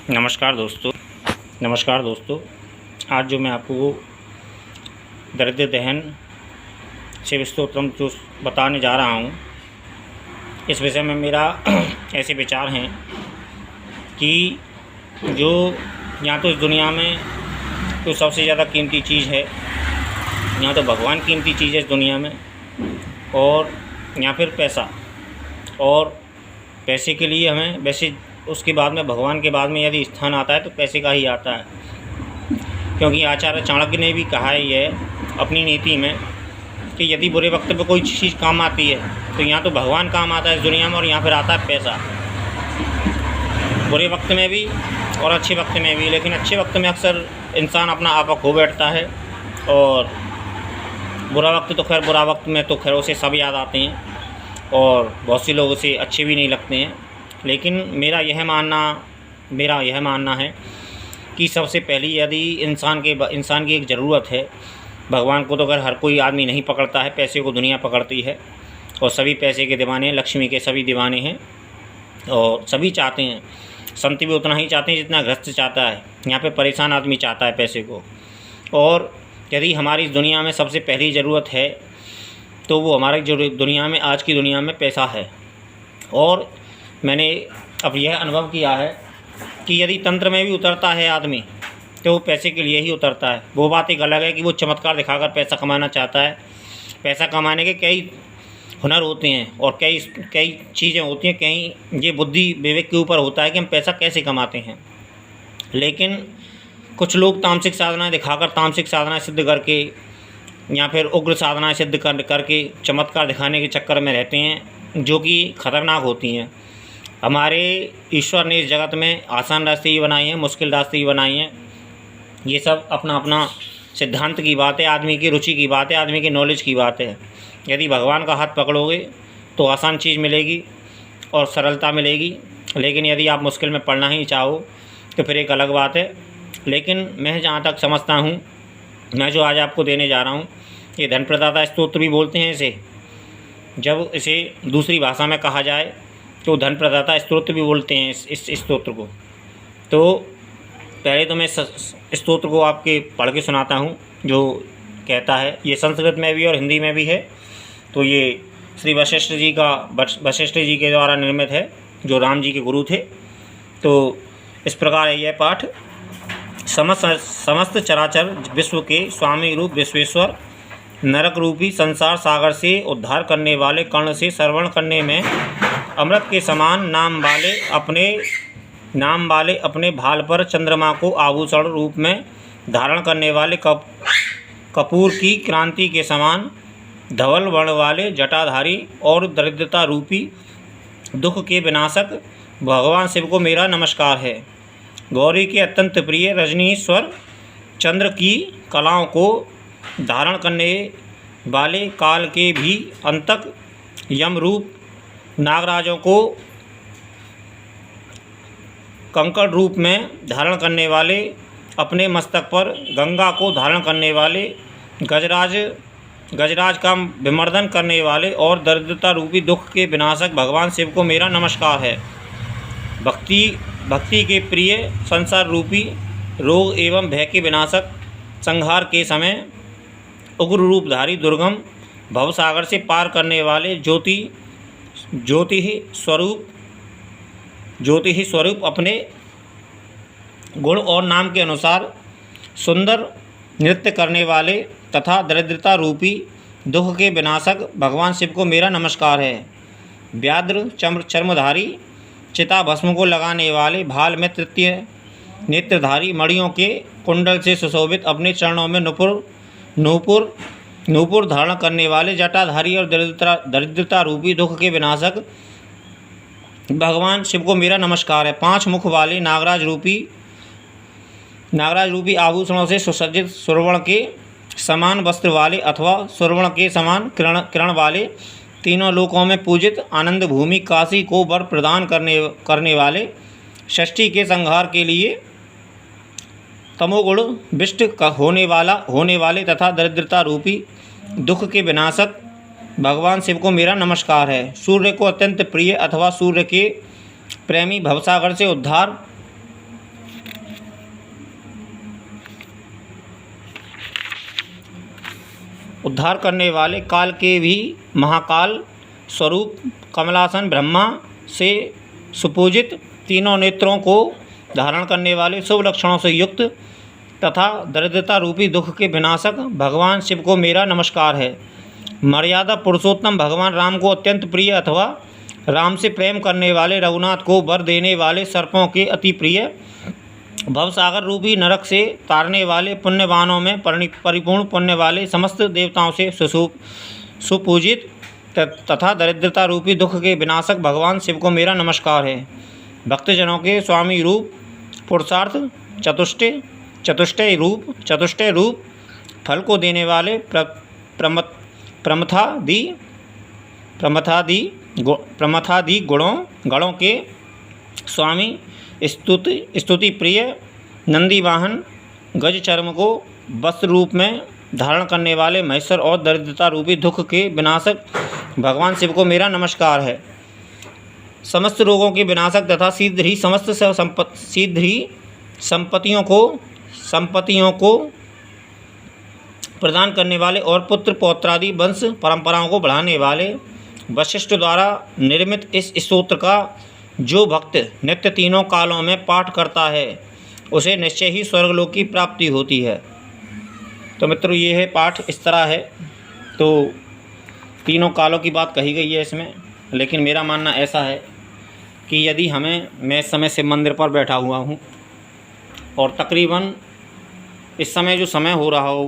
नमस्कार दोस्तों। आज जो मैं आपको दरिद्र दहन शिव स्तोत्रम जो बताने जा रहा हूँ, इस विषय में मेरा ऐसे विचार हैं कि जो यहाँ तो इस दुनिया में तो सबसे ज़्यादा कीमती चीज़ है, यहाँ तो भगवान कीमती चीज़ है इस दुनिया में, और या फिर पैसा। और पैसे के लिए हमें वैसे उसके बाद में भगवान के बाद में यदि स्थान आता है तो पैसे का ही आता है, क्योंकि आचार्य चाणक्य ने भी कहा है ये अपनी नीति में कि यदि बुरे वक्त पे कोई चीज़ काम आती है तो यहाँ तो भगवान काम आता है इस दुनिया में, और यहाँ फिर आता है पैसा, बुरे वक्त में भी और अच्छे वक्त में भी। लेकिन अच्छे वक्त में अक्सर इंसान अपना आपा खो बैठता है, और बुरा वक्त में तो खैर उसे सब याद आते हैं, और बहुत से लोग उसे अच्छे भी नहीं लगते हैं। लेकिन मेरा यह मानना है कि सबसे पहली यदि इंसान की एक ज़रूरत है, भगवान को तो अगर हर कोई आदमी नहीं पकड़ता है, पैसे को दुनिया पकड़ती है, और सभी पैसे के दीवाने हैं, लक्ष्मी के सभी दीवाने हैं, और सभी चाहते हैं। संत भी उतना ही चाहते हैं जितना ग्रस्त चाहता है। यहाँ पे परेशान आदमी चाहता है पैसे को। और यदि हमारी इस दुनिया में सबसे पहली ज़रूरत है तो वो हमारी जो दुनिया में आज की दुनिया में पैसा है। और मैंने अब यह अनुभव किया है कि यदि तंत्र में भी उतरता है आदमी तो वो पैसे के लिए ही उतरता है। वो बात एक अलग है कि वो चमत्कार दिखाकर पैसा कमाना चाहता है। पैसा कमाने के कई हुनर होते हैं और कई चीज़ें होती हैं, कहीं ये बुद्धि विवेक के ऊपर होता है कि हम पैसा कैसे कमाते हैं। लेकिन कुछ लोग तामसिक साधनाएँ दिखाकर, तामसिक साधनाएँ सिद्ध करके या फिर उग्र साधनाएँ सिद्ध करके चमत्कार दिखाने के चक्कर में रहते हैं, जो कि ख़तरनाक होती हैं। हमारे ईश्वर ने इस जगत में आसान रास्ते ही बनाए हैं, मुश्किल रास्ते ही बनाए हैं। ये सब अपना अपना सिद्धांत की बात है, आदमी की रुचि की बात है, आदमी की नॉलेज की बात है। यदि भगवान का हाथ पकड़ोगे तो आसान चीज़ मिलेगी और सरलता मिलेगी। लेकिन यदि आप मुश्किल में पड़ना ही चाहो तो फिर एक अलग बात है। लेकिन मैं जहाँ तक समझता हूँ, मैं जो आज आपको देने जा रहा हूँ, ये धन प्रदाता स्तोत्र भी बोलते हैं इसे। जब इसे दूसरी भाषा में कहा जाए तो धन प्रदाता स्तोत्र भी बोलते हैं इस स्तोत्र को। तो पहले तो मैं स्तोत्र को आपके पढ़ के सुनाता हूँ जो कहता है। ये संस्कृत में भी और हिंदी में भी है। तो ये श्री वशिष्ठ जी के द्वारा निर्मित है, जो राम जी के गुरु थे। तो इस प्रकार है यह पाठ। समस्त चराचर विश्व के स्वामी रूप विश्वेश्वर, नरक रूपी संसार सागर से उद्धार करने वाले, कर्ण से श्रवण करने में अमृत के समान नाम वाले अपने भाल पर चंद्रमा को आभूषण रूप में धारण करने वाले, कपूर की क्रांति के समान धवल वर्ण वाले जटाधारी और दरिद्रता रूपी दुख के विनाशक भगवान शिव को मेरा नमस्कार है। गौरी के अत्यंत प्रिय रजनीश्वर चंद्र की कलाओं को धारण करने वाले, काल के भी अंतक यम रूप नागराजों को कंकड़ रूप में धारण करने वाले, अपने मस्तक पर गंगा को धारण करने वाले, गजराज का विमर्दन करने वाले और दरिद्रता रूपी दुख के विनाशक भगवान शिव को मेरा नमस्कार है। भक्ति के प्रिय संसार रूपी रोग एवं भय के विनाशक, संहार के समय उग्र रूपधारी, दुर्गम भवसागर से पार करने वाले, ज्योति ही स्वरूप अपने गुण और नाम के अनुसार सुंदर नृत्य करने वाले तथा दरिद्रता रूपी दुख के विनाशक भगवान शिव को मेरा नमस्कार है। व्याघ्र चर्मधारी, चिता भस्म को लगाने वाले, भाल में तृतीय नेत्रधारी, मणियों के कुंडल से सुशोभित, अपने चरणों में नूपुर धारण करने वाले, जटाधारी और दरिद्रता रूपी दुख के विनाशक भगवान शिव को मेरा नमस्कार है। 5 मुख वाले नागराज रूपी आभूषणों से सुसज्जित, सुवर्ण के समान वस्त्र वाले अथवा सुवर्ण के समान किरण वाले, तीनों लोकों में पूजित आनंद भूमि काशी को वर प्रदान करने वाले, षष्ठी के संहार के लिए तमोगुण विष्ट होने वाले तथा दरिद्रता रूपी दुख के विनाशक भगवान शिव को मेरा नमस्कार है। सूर्य को अत्यंत प्रिय अथवा सूर्य के प्रेमी, भवसागर से उद्धार उद्धार करने वाले काल के भी महाकाल स्वरूप कमलासन ब्रह्मा से सुपूजित तीनों नेत्रों को धारण करने वाले शुभ लक्षणों से युक्त तथा दरिद्रता रूपी दुख के विनाशक भगवान शिव को मेरा नमस्कार है। मर्यादा पुरुषोत्तम भगवान राम को अत्यंत प्रिय अथवा राम से प्रेम करने वाले रघुनाथ को वर देने वाले सर्पों के अति प्रिय भवसागर रूपी नरक से तारने वाले पुण्यवानों में परिपूर्ण पुण्य वाले समस्त देवताओं से सुपूजित तथा दरिद्रता रूपी दुख के विनाशक भगवान शिव को मेरा नमस्कार है। भक्तजनों के स्वामी रूप पुरुषार्थ चतुष्टय रूप फल को देने वाले प्रमथादि गणों के स्वामी स्तुति प्रिय नंदी वाहन गज चर्म को वस्त्र रूप में धारण करने वाले महेश्वर और दरिद्रता रूपी दुख के विनाशक भगवान शिव को मेरा नमस्कार है। समस्त रोगों के विनाशक तथा शीघ्र ही संपत्तियों को प्रदान करने वाले और पुत्र पौत्रादि वंश परंपराओं को बढ़ाने वाले वशिष्ठ द्वारा निर्मित इस स्तोत्र का जो भक्त नित्य तीनों कालों में पाठ करता है उसे निश्चय ही स्वर्गलोक की प्राप्ति होती है। तो मित्रों, ये है पाठ इस तरह है। तो तीनों कालों की बात कही गई है इसमें, लेकिन मेरा मानना ऐसा है कि यदि मैं इस समय शिव मंदिर पर बैठा हुआ हूँ और तकरीबन इस समय जो समय हो रहा होगा